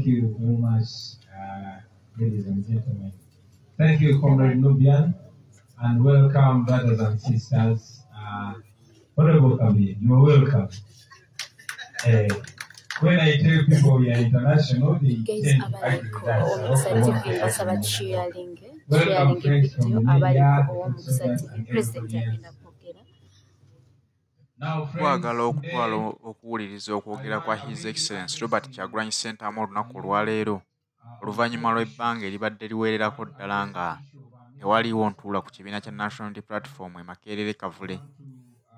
Thank you very much, ladies and gentlemen. Thank you, Comrade Nubian, and welcome, brothers and sisters. Honorable Kabi, you are welcome. When I tell people we are international, they tend to agree with that. Welcome, friends from the media, and everybody else. Twagala okutwala okuwuliriza okwogera kwa His Excellency Robert Kyagulanyi Ssentamu olunaku olwaleero oluvannyuma lw'ebbanga eribadde liweererako ddala nga tewaliwo ntuula ku kibiina kya National Unity Platform e Makerere Kavule.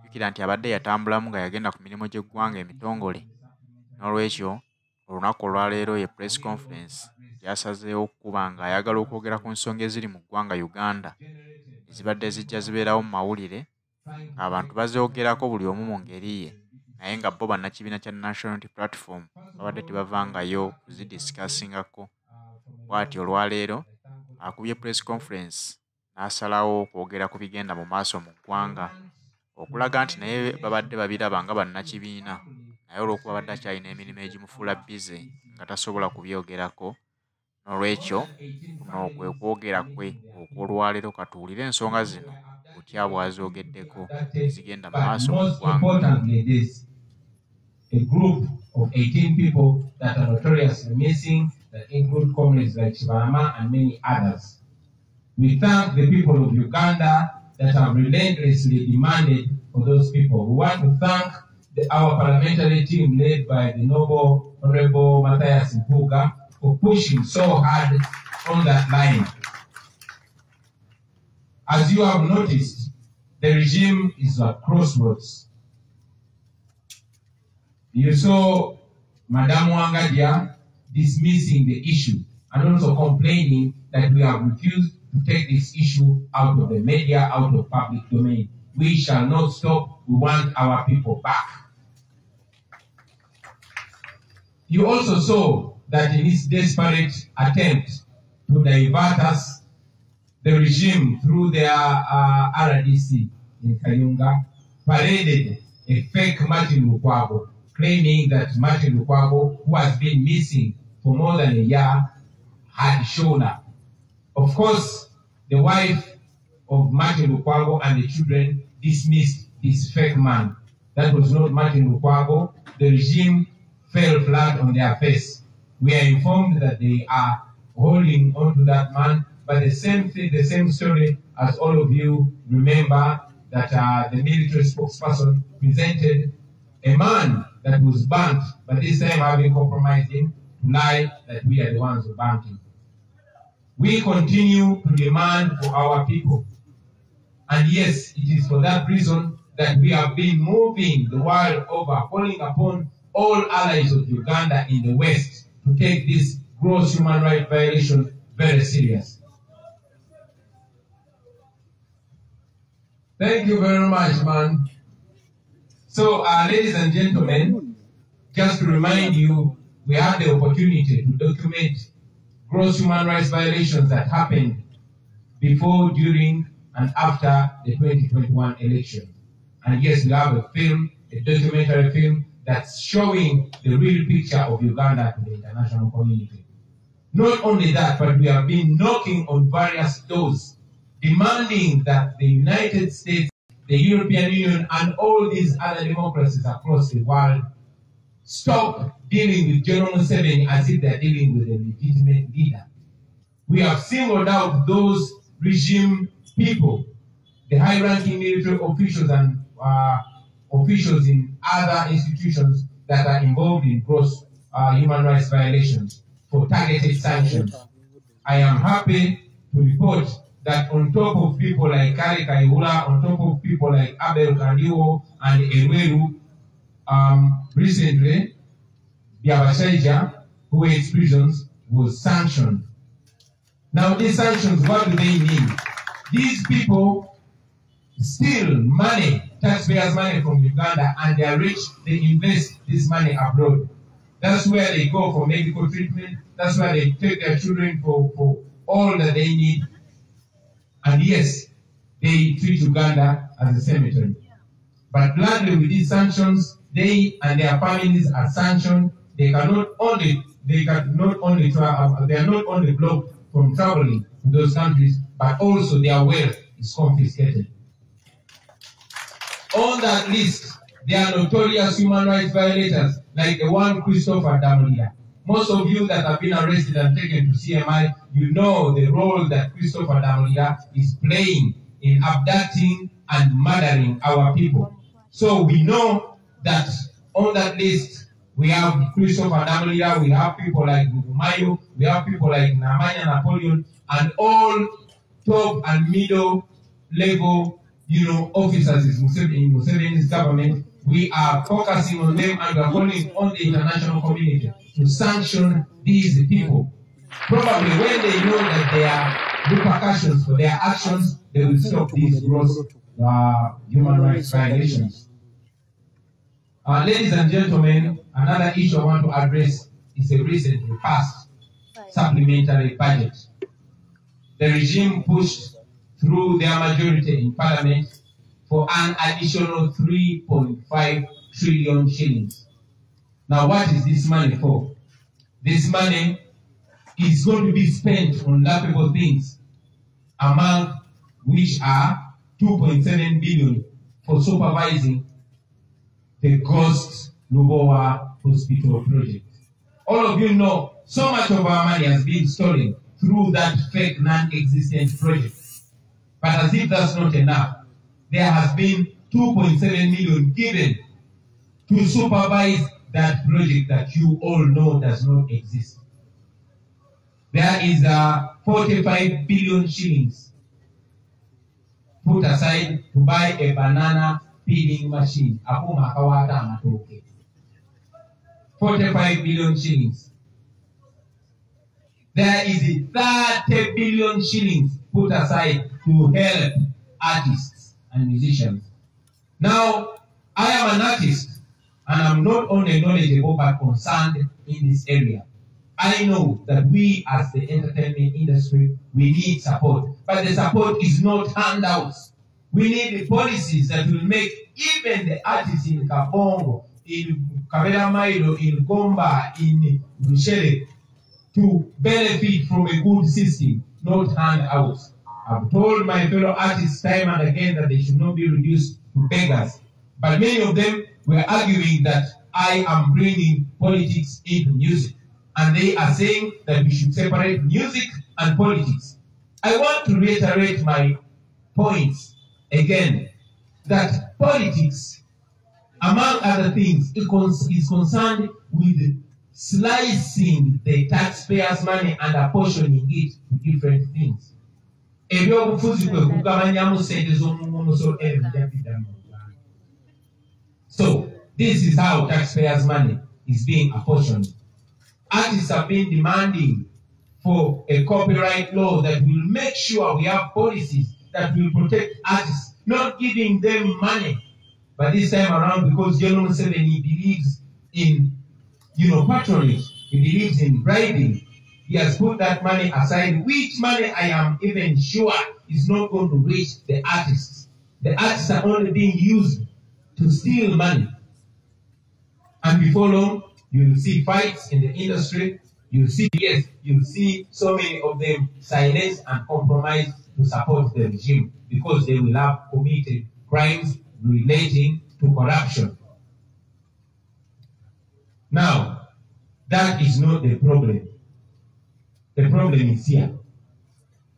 Jjukira nti abadde yatambulamu nga yagenda ku mirimu gy'eggwanga emitongole. N'olwekyo olunaku olwaleero ye press conference gyasazeewo okuba nga ayagala okwogera ku nsonga eziri mu ggwanga Uganda ezibadde zijja zibeerawo mu mawulire. Abantu bazoogerako buli omu mu ngeri ye, naye nga bo bannakibiina kya National Unity Platform babadde tebavangayo kuzidiscussingako. Bw'atyo olwaleero akubye press conference n'asalawo okwogera ku bigenda mu maaso mu ggwanga, okulaga nti naye babadde babiraba nga bannakibiina, naye olw'okuba badde akyalina emirimu egimufuula bize nga tasobola kubyogerako. N'olwekyo kuno kwe kwogera kwe okw'olwaleero katuwulire ensonga zino butya bw'azoogeddeko ezigenda mu maaso mu ggwanga. A group of 18 people that are notoriously missing, that include comrades like Chibama and many others. We thank the people of Uganda that have relentlessly demanded for those people. We want to thank our parliamentary team led by the noble Honorable Matthias Mpuga for pushing so hard on that line. As you have noticed, the regime is at crossroads. You saw Madam Wangadia dismissing the issue and also complaining that we have refused to take this issue out of the media, out of public domain. We shall not stop. We want our people back. You also saw that in its desperate attempt to divert us, the regime, through their RDC in Kayunga, paraded a fake Martin Lukwago, claiming that Martin Lukwago, who has been missing for more than a year, had shown up. Of course, the wife of Martin Lukwago and the children dismissed this fake man. That was not Martin Lukwago. The regime fell flat on their face. We are informed that they are holding on to that man. But the same thing, the same story, as all of you remember, that the military spokesperson presented a man that was burnt, but this time having compromised him to lie that we are the ones who burnt him. We continue to demand for our people. And yes, it is for that reason that we have been moving the world over, calling upon all allies of Uganda in the West to take this gross human rights violation very serious. Thank you very much, man. So, ladies and gentlemen, just to remind you, we had the opportunity to document gross human rights violations that happened before, during, and after the 2021 election. And yes, we have a film, a documentary film, that's showing the real picture of Uganda to the international community. Not only that, but we have been knocking on various doors, demanding that the United States, the European Union, and all these other democracies across the world stop dealing with General Museveni as if they're dealing with a legitimate leader. We have singled out those regime people, the high-ranking military officials and officials in other institutions that are involved in gross human rights violations for targeted sanctions. I am happy to report that on top of people like Kari Kayihura, on top of people like Abel Kandiwo and Eweru, recently, Biabashaija, who hates prisons, was sanctioned. Now these sanctions, what do they mean? These people steal money, taxpayers' money from Uganda, and they are rich, they invest this money abroad. That's where they go for medical treatment, that's where they take their children for all that they need. And yes, they treat Uganda as a cemetery. But gladly with these sanctions, they and their families are sanctioned. They can not only they can not only they are not only blocked from traveling to those countries, but also their wealth is confiscated. On that list, there are notorious human rights violators like the one Christopher Damlia. Most of you that have been arrested and taken to CMI, you know the role that Christopher Damlia is playing in abducting and murdering our people. So we know that on that list, we have Christopher Damlia, we have people like Gugumayo, we have people like Namanya Napoleon, and all top and middle level officers in Museveni's government. We are focusing on them and we are calling on the international community to sanction these people. Probably when they know that there are repercussions for their actions, they will stop these gross human rights violations. Ladies and gentlemen, another issue I want to address is a recently passed supplementary budget. The regime pushed through their majority in parliament for an additional 3.5 trillion shillings. Now, what is this money for? This money is going to be spent on laughable things, among which are 2.7 billion for supervising the Ghost Lubowa Hospital project. All of you know so much of our money has been stolen through that fake non-existent project. But as if that's not enough, there has been 2.7 million given to supervise that project that you all know does not exist. There is 45 billion shillings put aside to buy a banana peeling machine. 45 billion shillings. There is 30 billion shillings put aside to help artists and musicians. Now, I am an artist and I'm not only knowledgeable but concerned in this area. I know that we as the entertainment industry, we need support, but the support is not handouts. We need the policies that will make even the artists in Kabongo, in Kabela Mailo, in Gomba, in Rushere, to benefit from a good system, not handouts. I've told my fellow artists time and again that they should not be reduced to beggars. But many of them were arguing that I am bringing politics into music. And they are saying that we should separate music and politics. I want to reiterate my points again, that politics, among other things, is concerned with slicing the taxpayers' money and apportioning it to different things. So, this is how taxpayers' money is being apportioned. Artists have been demanding for a copyright law that will make sure we have policies that will protect artists, not giving them money. But this time around, because Museveni Museveni believes in, patronage, he believes in bribing, he has put that money aside, which money I am even sure is not going to reach the artists. The artists are only being used to steal money. And before long, you will see fights in the industry. You'll see so many of them silenced and compromised to support the regime because they will have committed crimes relating to corruption. Now, that is not the problem. The problem is here.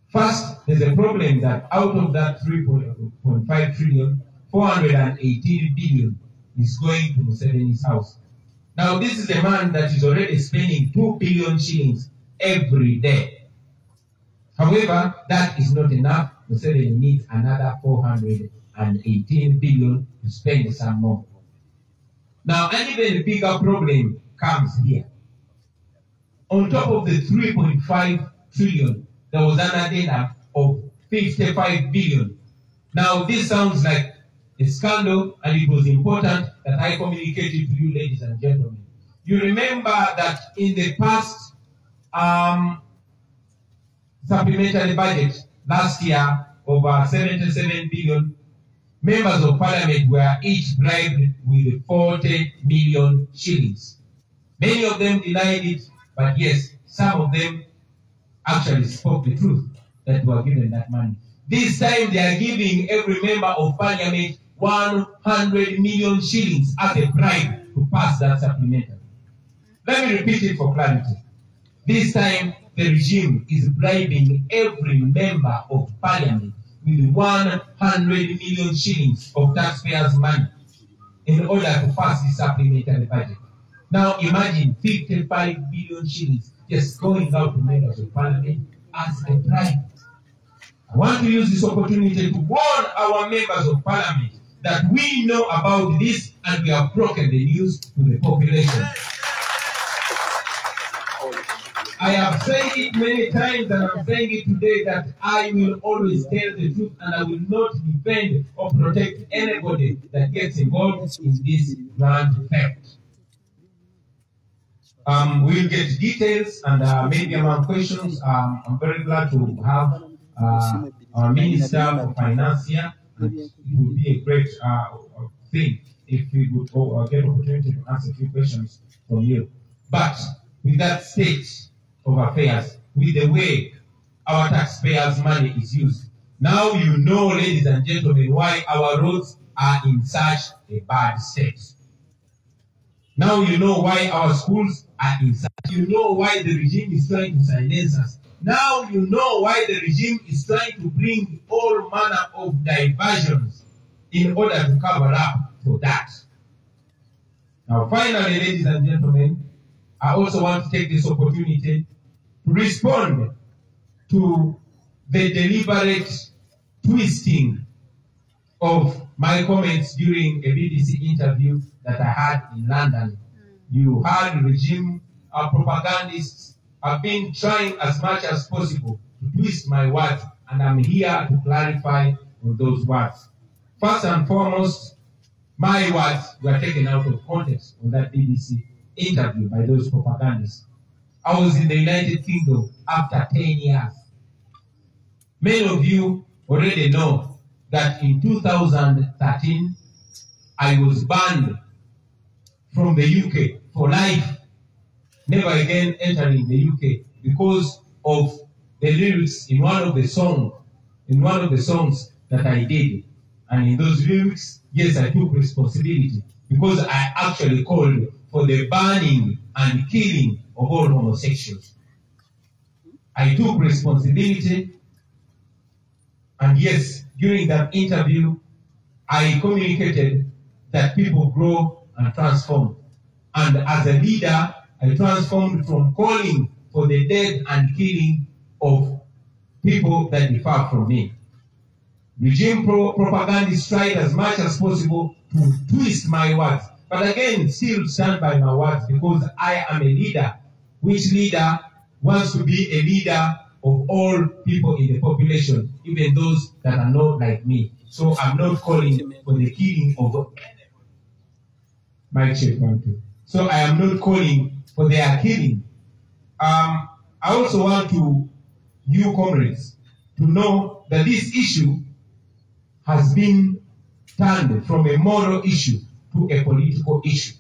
First, there's a problem that out of that 3.5 trillion, 418 billion is going to Museveni's house. Now, this is a man that is already spending 2 billion shillings every day. However, that is not enough. Museveni needs another 418 billion to spend some more. Now, an even bigger problem comes here. On top of the 3.5 trillion, there was an addenda of 55 billion. Now, this sounds like a scandal, and it was important that I communicated to you, ladies and gentlemen. You remember that in the past supplementary budget last year, over 77 billion, members of parliament were each bribed with 40 million shillings. Many of them denied it, But yes, some of them actually spoke the truth that were given that money. This time they are giving every member of parliament 100 million shillings as a bribe to pass that supplementary. Let me repeat it for clarity. This time the regime is bribing every member of parliament with 100 million shillings of taxpayers' money in order to pass the supplementary budget. Now imagine 55 billion shillings just going out to members of parliament as a bribe. I want to use this opportunity to warn our members of parliament that we know about this and we have broken the news to the population. I have said it many times and I'm saying it today that I will always tell the truth and I will not defend or protect anybody that gets involved in this grand theft. We'll get details and maybe among questions. I'm very glad to have our Minister for Finance here. It would be a great thing if we would get opportunity to answer a few questions from you. But with that state of affairs, with the way our taxpayers' money is used, now you know, ladies and gentlemen, why our roads are in such a bad state. Now you know why our schools are in such. You know why the regime is trying to silence us. Now you know why the regime is trying to bring all manner of diversions in order to cover up for that. Now finally, ladies and gentlemen, I also want to take this opportunity to respond to the deliberate twisting of my comments during a BBC interview that I had in London. You heard regime propagandists have been trying as much as possible to twist my words, and I'm here to clarify on those words. First and foremost, my words were taken out of context on that BBC interview by those propagandists. I was in the United Kingdom after 10 years. Many of you already know that in 2013, I was banned from the UK for life, never again entering the UK because of the lyrics in one of the songs that I did. And in those lyrics, yes, I took responsibility because I actually called for the banning and killing of all homosexuals. I took responsibility, and yes, during that interview, I communicated that people grow and transform. And as a leader, I transformed from calling for the death and killing of people that differ from me. Regime propagandists tried as much as possible to twist my words, but again, still stand by my words because I am a leader. Which leader wants to be a leader of all people in the population, even those that are not like me? So I'm not calling for the killing of my children. So I am not calling for their killing. I also want you comrades to know that this issue has been turned from a moral issue to a political issue.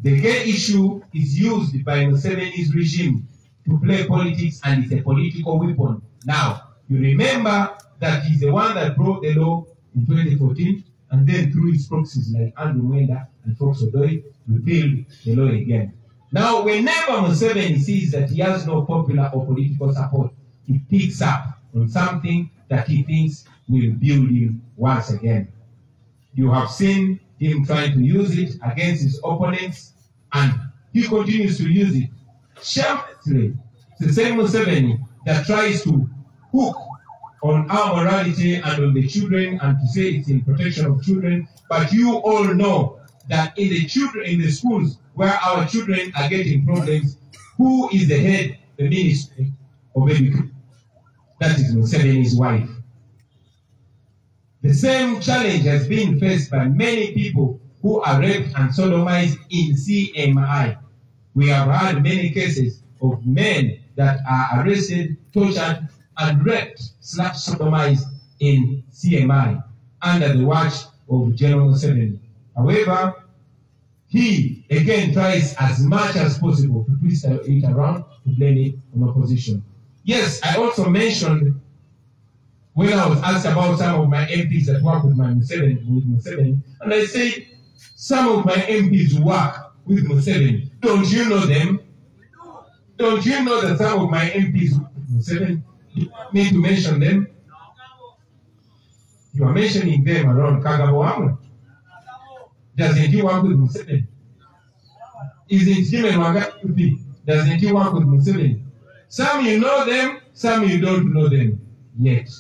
The gay issue is used by Museveni's regime to play politics, and it's a political weapon. Now, you remember that he's the one that brought the law in 2014, and then through his proxies like Andrew Mwenda and Fox Odoi, repealed the law again. Now, whenever Museveni sees that he has no popular or political support, he picks up on something that he thinks will build him once again. You have seen him trying to use it against his opponents, and he continues to use it shamelessly. It's the same Museveni that tries to hook on our morality and on the children and to say it's in protection of children. But you all know that in the schools where our children are getting problems, who is the head, the ministry of education? That is Museveni's wife. The same challenge has been faced by many people who are raped and sodomized in CMI. We have had many cases of men that are arrested, tortured, and raped/sodomized in CMI under the watch of General Museveni. However, he again tries as much as possible to twist it around to blame it on opposition. Yes, I also mentioned when I was asked about some of my MPs that work with Museveni, and I said some of my MPs work with Museveni. Don't you know them? Don't you know that some of my MPs work with Museveni? You want me to mention them? You are mentioning them around Kagabo. Doesn't he work with Museveni? Isn't he a Wagapi? Doesn't he work with Museveni? Some you know them, some you don't know them yet.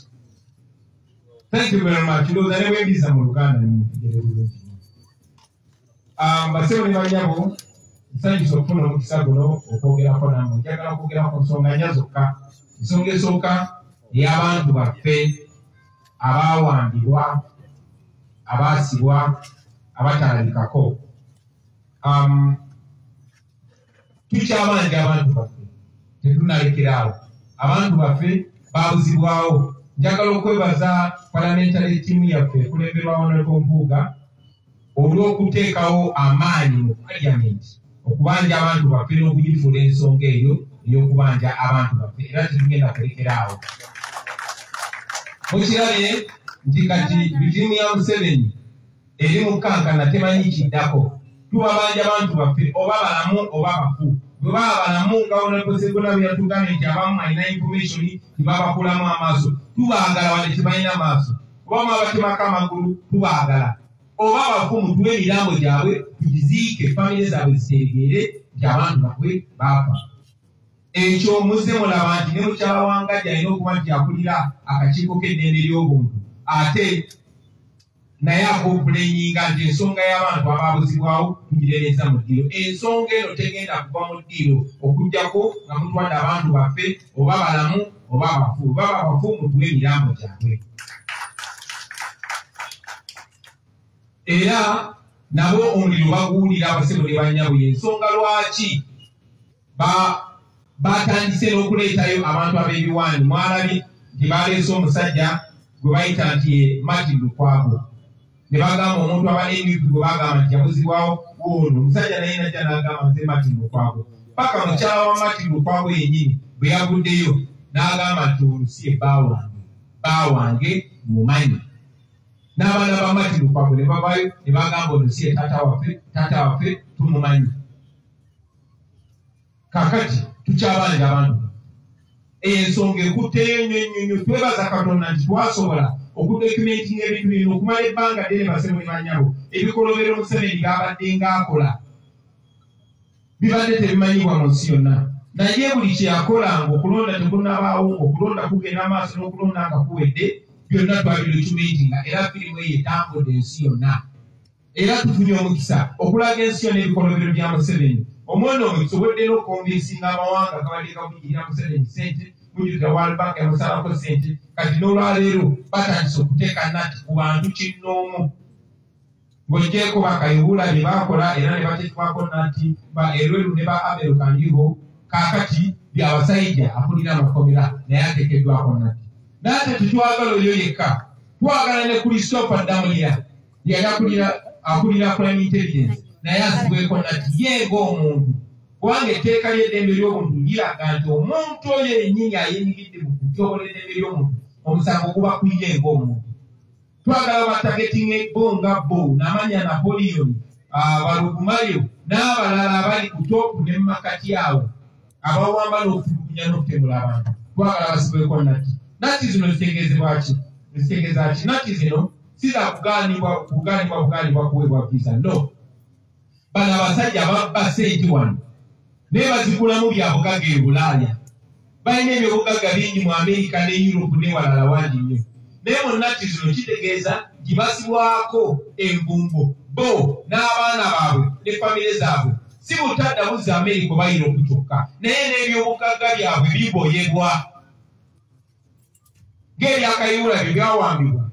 Thank you very much. Those are the ways I'm going Baseboni banyabo, nsonyi sokufuna omukisa guno okwogerako nammwe. Njagala okwogera ku nsonga nnya zokka. Ensonga esooka ey'abantu baffe abaawambibwa, abaasibwa, abatalabikako. Tukyabanja abantu baffe, tetunnalekeraawo. Abantu baffe baabuzibwawo. Njagala okwebaza parliamentary team yaffe ekulemberwa Honorable Mpuuga olw'okuteekawo amaanyi mu parliament okubanja abantu baffe n'okugifuula ensonga eyo ey'okubanja abantu baffe, era tetugenda kulekeraawo. Mukirabe nti kati ttiimu ya Museveni eri mu kankana temanyi kiddako. Tubabanja abantu baffe oba balamu oba bafu. Bwe baba balamu nga Honorable byatugambye nti abamu alina information tibabakulamu amaaso. Tubaagala wadde tebalina maaso. Oba mwabatemako amagulu tubaagala. Oba bafu mutuwe emirambo gyabwe tugiziike, famire zaabwe zitegeere nti abantu baffe baafa. Ekyo muzze mulaba nti ne mukyala wangajja alina okuba nti akulira akakiiko k'eddembe ly'obuntu ate naye akompulenyinga nti ensonga y'abantu abaabuzibwawo tugireereza mu ddiiro. Ensonga eno tegenda kuva mu ddiiro okuggyako nga mutwadde abantu baffe oba balamu oba bafu. Oba bafu mutuwe emirambo gyabwe. Era nabo omuliro baguwulira Abaseboni banyabo y'ensonga lwaki batandise n'okuleetayo abantu ab'ebiwaanyi. Mwalabye nti baleese omusajja gwe bayita nti Martin Lukwago. Ne bagamba omuntu aba NUP gwe bagamba nti yabuzibwawo ono. Omusajja naye najja n'agamba nze Martin Lukwago. Paka mukyala wa Martin Lukwago yennyini bwe yaguddeyo n'agamba nti ono si ye bba wange mumanyi. N'abaana ba Martin Lukwago ne bavayo ne bagamba ono si ye taata waffe tumumanyi. Kaakati tukyabanja abantu. Ensonga ekutteyo nnyo twebaza Katonda nti twasobola okudocumentinga ebintu bino okumala ebbanga ddene Baseboni banyabo. Ebikolobero Museveni by'abadde ng'akola bibadde tebimanyibwa mu nsi yonna. Naye buli kye yakolanga okulonda tekunnabaawo, okulonda kugenda maaso n'okulonda nga kuwedde, byonna twabidocumentinga era firimu eyo etambudde ensi yonna. Era tufunye omukisa okulaga ensi yonna ebikolobero bya Museveni. Omwana omwe tusobodde n'okukonvinsinga amawanga gabadde gavugirira Museveni ssente, mujjukira World Bank yamusalako ssente, kati n'olwaleero batandise okuteeka nati ku bantu kinnoomu. Ng'oggyeko bakayibula bye baakola era ne bateekako nati ba Erweru ne ba Abel Kandiho, kaakati by'abasajja akulira amakomera naye ateekeddwako nati. N'ate tetwagala oyo yekka, twagala ne Christopher Damulira yali akulira Crime Intelligence naye asibweko nati ye ng'omuntu. Kubanga etteeka ly'eddembe ly'obuntu liraga nti omuntu oyo yennyini ayenyigidde mu kutyoboola eddembe ly'omuntu omusango guba kuye ng'omuntu. Twagala batagetinga ebbonga bo n'amanya Napoleon, Balugumayo n'abalala abali ku toopu ne mu makati awo abawamba n'okutulugunya n'okutemula abantu. Twagala basibweko nati. Nati zino zitegeezebwa ki? Zitegeeza ki? Nati zino si za kugaanibwa kuweebwa visa. No. Bano abasajja babba ssente wano naye bazigulamu bya bugagga e Bulaaya. Balina ebyobugagga bingi mu Amerika ne Europe ne walala wangi nnyo. Naye mu nati zino kitegeeza nti basibwako embumbo bo n'abaana baabwe ne famire zaabwe. Si butadda buzza Amerika oba Europe kyokka, naye n'ebyobugagga byabwe biboyebwa. Ng'ebyakayihura bye byawambibwa,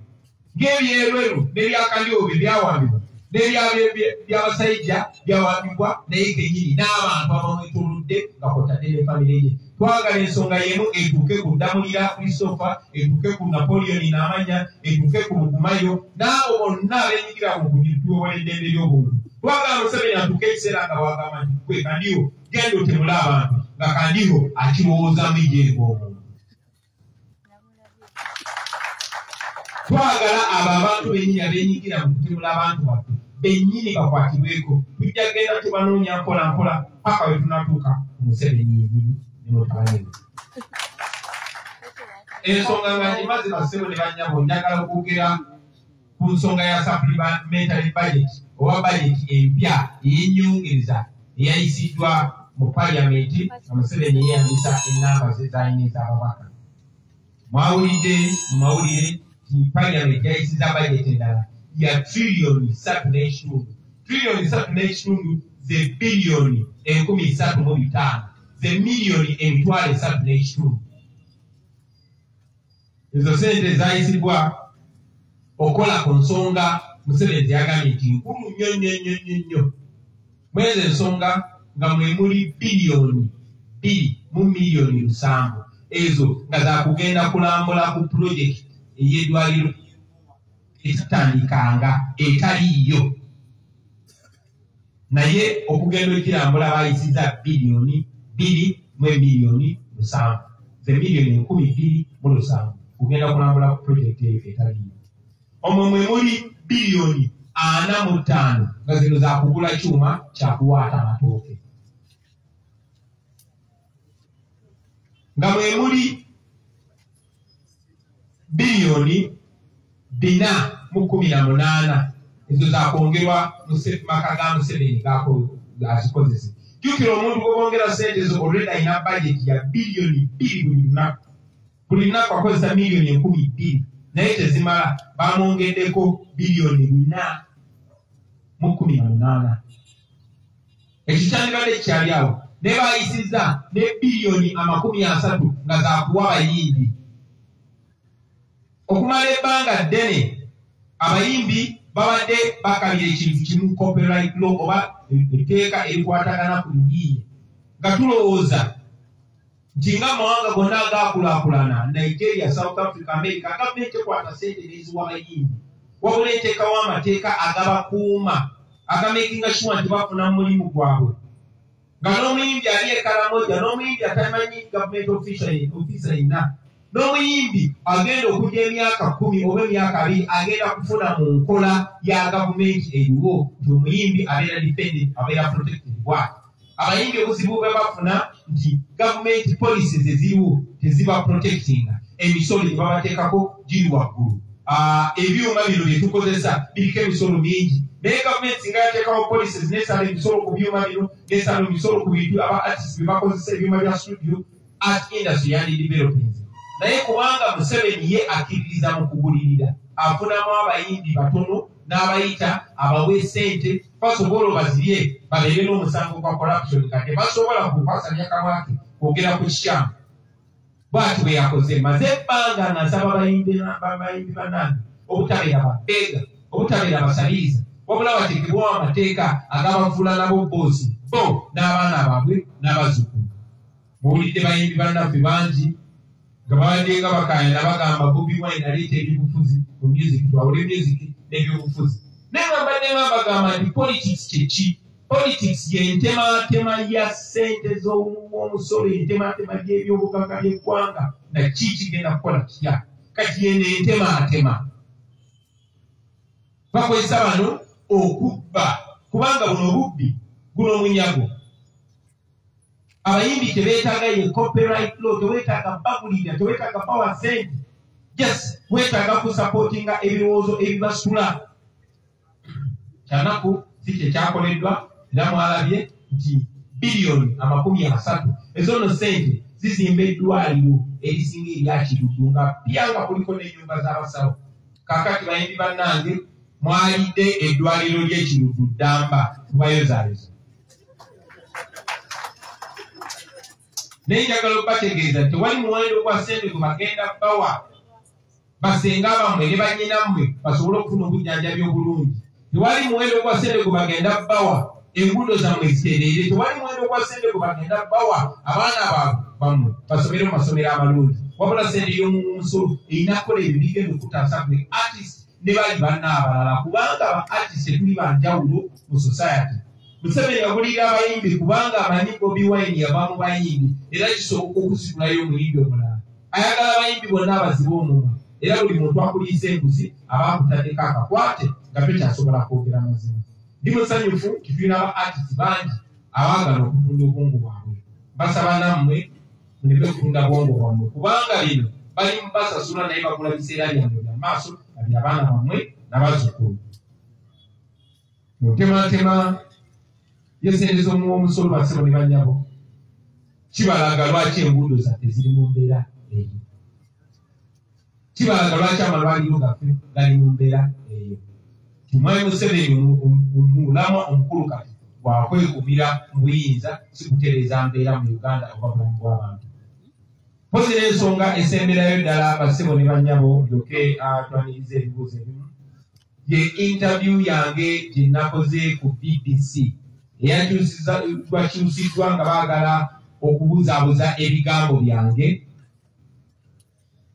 ng'ebyerweru n'ebyakandiho bye byawambibwa, n'ebyabasajja byawambibwa naye kennyini n'abantu abamwetoolodde nga kwotadde ne famire ye. Twagala ensonga y'emu etuuke ku Damulira Christopher, etuuke ku Napoleon n'amanya, etuuke ku Lugumayo n'abo bonna abeenyigira mu kutyoboola eddembe ly'obuntu. twagala Museveni atuuke ekiseera nga bwagamba nti gwe Kandiho genda otemule abantu nga Kandiho akirowoozamu ejjengo omuntu. Twagala abo abantu bennyini abeenyigira mu kutemula abantu baffe bennyini bakwatibweko, tujja genda tubanoonya mpola mpola paka we tunatuuka ku Museveni yennyini ne mutabani we. Ensonga nga ngimaze bassebo ne bannyabo, njagala okwogera ku nsonga ya supplementary budget oba budget empya ey'ennyongereza eyayisiddwa mu paliamenti nga Museveni yeeyambisa ennamba ze z'alina ez'ababaka. Mwawulidde mu mawulire nti paliamenti yayisizza budget endala ya triliyoni 3 n'ekitundu. Triliyoni 3 n'ekitundu ze biliyoni 135, ze miliyoni 3 n'ekitundu. Ezo sente zayisibwa okola ku nsonga Museveni yagambye nti nkulu nnyo. Mwezi ensonga nga mwe muli biliyoni 2 mu miliyoni 7, ezo nga za kugenda kulambula ku pulojekiti ey'eddwaliro ekitandikanga etaliiyo. Naye okugenda okirambula bayisizza biliyoni 2 mu miliyoni 7, ze miliyoni 12,700 kugenda kulambula ku pulojekiti eyo etaliiyo. Omwo mwe muli biliyoni 45 nga zino za kugula kyuma kya kuwaata amatooke. Nga mwe muli biliyoni 418 ezo za kwongerwa maka ga Museveni gazikozese. Jjukira omuntu gw'obongera sente ezo olwedde alina bajeti ya biliyoni 2 buli lunaku. Buli lunaku akozesa miliyoni 12,000 naye tezimala, bamwongeddeko biliyoni 418. Ekyo kyandibadde kikyali awo. Ne bayisizza ne biliyoni 30 nga za kuwa abayimbi. Okumala ebbanga ddene abayimbi babadde bakabira ekintu kimu, copyright law oba etteeka erikwatagana ku biyiiye, nga tulowooza nti nga amawanga gonna agaakulaakulana, Nigeria, South Africa, America, gavumenti ekwata sente n'eziwa abayimbi, wabula eteekawo amateeka agabakuuma agamakinga sure nti bafuna mu mulimu gwabwe. Nga n'omuyimbi ali ekalamoja, n'omuyimbi atamanyi gavumenti ofisa yenna, n'omuyimbi agenda okujja emyaka 10 oba emyaka 2 agenda kufuna mu nkola ya gavumenti eriwo nti omuyimbi abeera dependent, abeera protected bwati. Abayimbi obuzibu bwe bafuna nti gavumenti policies eziriwo teziba protectinga, emisolo gye babateekako giri waggulu. Ebyuma bino bye tukozesa biriko emisolo mingi, naye gavumenti singa yateekawo policies nesala emisolo ku byuma bino, nesala emisolo ku bintu aba artists bye bakozesa ebyuma bya studio, art industry yandi development. Naye kubanga Museveni ye akkiririza mu kugulirira, afunamu abayimbi batono n'abayita abawe sente basobola obazirye babeere n'omusango gwa corruption kati basobola kukwasalya kamwake kwogera ku kikyamu. Bw'ati bwe yakoze, maze ebbanga nasaba abayimbi bannange obutabeera babeega, obutabeera basaliiza, wabula bateekebwawo amateeka agabafuula nabo boosi bo n'abaana baabwe n'abazzukulu. Muwulidde bayimbi bannaffe bangi nga babadde nga bakaayana bagamba Bobi Wine aleeta ebyobufuzi mu music, twawule music n'ebyobufuzi. Naye mbadde nga bagamba nti politics kye ki? Politics y'entematema ya ssente z'omusolo, entematema y'ebyobugagga by'eggwanga, na ki kigenda kukola kitya? Kati yeno entematema bakozesa bano okubba, kubanga buno obubbi, guno omunyago. Abayimbi tebeetaaga ye copyright law, teweetaaga bagulira, teweetaaga power sente, just weetaaga kusupportinga ebirowoozo ebibasula. Kyanaku si kye kyakoleddwa, era mwalabye nti biliyoni 30 ezono sente zizimba eddwaliro erisinga erya Kidudu nga byanga kuliko n'ennyumba z'abasawo. Kaakati bayimbi bannange mwalidde eddwaliro ly'Ekidudu ddamba tubayozaayoza. Naye njagala okubategeeza nti tewali muwendo gwa ssente gwe bagenda bawa basenga bammwe ne bannyinammwe basobole okufuna obujjanjabi obulungi. Tewali muwendo gwa ssente gwe bagenda bawa enguudo zammwe zitereere. Tewali muwendo gwa ssente gwe bagenda bawa abaana bammwe basomere mu masomero amalungi. Wabula ssente y'omusolo erina kukola ebyo bigenda okutaasa buli artist ne bali banna abalala kubanga aba artist tuli banjawulo mu society. Museveni yabulira abayimbi kubanga amanyi Bobi Wine yava mu bayimbi era kisoboka okusikulayo omuyimbi omulala. Ayagala abayimbi bonna abazibe omumwa era buli muntu akuliisa embuzi abaakutaddeko akakwate nga tokyasobola kwogera mazima. Ndi musanyufu tulina aba artist bangi abaagala okutunda obwongo bwabwe. Basaba nammwe muleke kutunda bwongo bwammwe kubanga bino bali mbasasula naye bagula biseera byammwe bya maaso bali abaana bammwe n'abazzukulu. Mutematema yesente z'omusolo basebo ne bannyabo kibalaga lwaki enguudo zaffe ziri mu mbeera eyo. Kibalaga lwaki amalwaliro gaffe gali mu mbeera eyo. Tumwami Museveni omulama omukulu kati bw'akwekumira mu buyinza si kutereeza mbeera mu Uganda oba bulamu bw'abantu. Mpozi n'ensonga esemberayo ddala basebo ne bannyabo ndyoke twaniriza ebibuuzo ebimu ye interview yange gye nakoze ku BBC eyakyusiddwa nga baagala okubuzaabuza ebigambo byange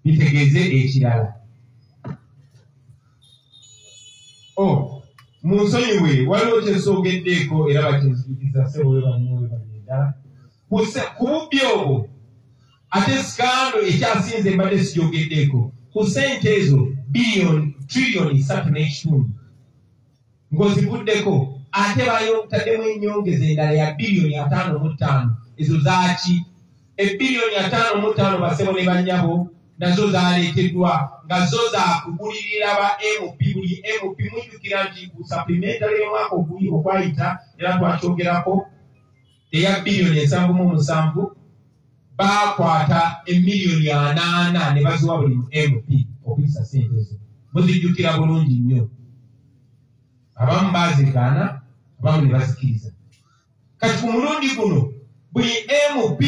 bitegeeze ekirala. Munsonyiwe waliwo kyensogeddeeko era bakyenzikiriza ssebo we banyowe bagenda ku bubbi obwo ate sikando ekyasinze mbadde sigyogeddeeko ku ssente ezo trillioni 3.5 ng'ozivuddeko ate taddemu ennyongeza endala ya bilioni 5.5 ezo zaaki ebilioni 5.5 basebo ne bannyabo nazo zaaleeteddwa nga zo zaakugulirira ba MP. Buli MP mujjukira nti ku supplementary y'omwaka okwayita era twakyogerako eya bilioni 7.7 baakwata emiliyoni 8 ne baziwa buli MP okuyisa ssente ezo. Muzijjukira bulungi nnyo. Abamu baazigaana abamu ne bazikiriza. Kati ku mulundi guno buli MP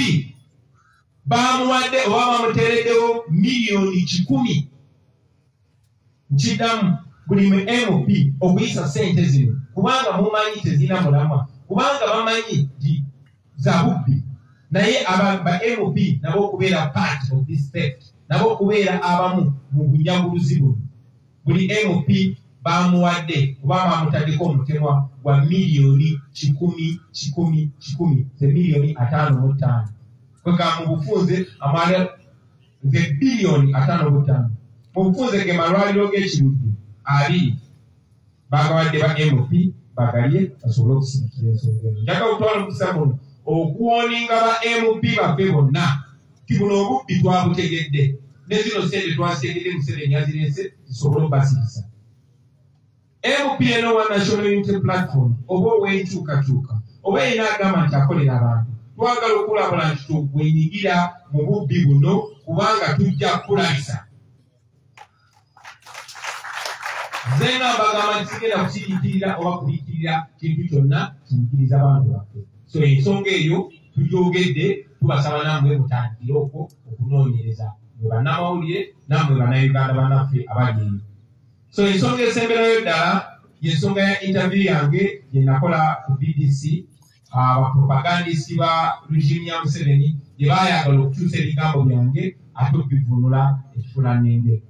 bamuwadde oba bamuteereddewo miliyoni 10. Nkiddamu buli MP okuyisa ssente zino kubanga mumanyi tezirina mulamwa kubanga bamanyi nti za bubbi. Naye ba MP nabo okubeera part of this theft nabo okubeera abamu mu bunjaguluzi buno buli MP bamuwadde oba bamutaddeko omutemwa gwa miliyoni 10 ze miliyoni 5.5 kwega mu bufunze amala ze bilioni 5.5 mu bufunze ge malwaliro g'ekirudde 2 bagawadde ba MP bagalye basobole okusikira ensonga eno. Njagala okutwala omukisa guno okuwoninga ba MP baffe bonna ti buno obubbi twabutegedde ne zino ssente twasengedde Museveni azirese zisobole okubasirisa. MP eno wa National Unity Platform oba ow'enkyukakyuka oba erina agamba nti akolera abantu twagala okulabula nti tugwenyigira mu bubbi buno kubanga tujja kukulabisa. Nze nga mbagamba nti sigenda kukiriikirira oba kubiikirira kintu kyonna kiyigiriza abantu baffe. So ensonga eyo tugyogedde tubasaba nammwe mutandikire okwo okunoonyereza mwe bannamawulire nammwe bannayuganda bannaffe abali eyo. So ensonga esemberayo ddala y'ensonga ya interview yange gye nakola ku BBC. Abapropagandisi ba regime ya Museveni gye baayagala okukyusa ebigambo byange ate okubivunula ekifulanenge.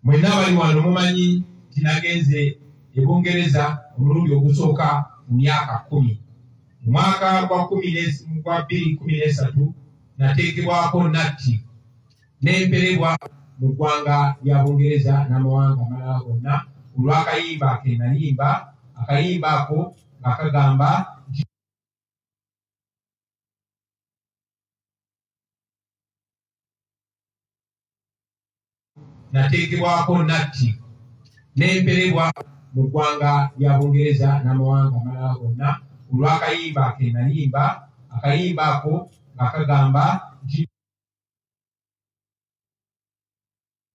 Mwenna abali wano mumanyi nti nagenze e Bungereza omulundi ogusooka mu myaka 10. Mu mwaka gwa 2013 nateekebwako natti n'emperebwa mu ggwanga lya Bungereza n'amawanga amalala gonna olw'akayimba ke nayimba. Akayimba ako nga kagamba nateekebwako natti n'emperebwa mu ggwanga lya Bungereza n'amawanga amalala gonna olw'akayimba ke nayimba. Akayimba ako nga kagamba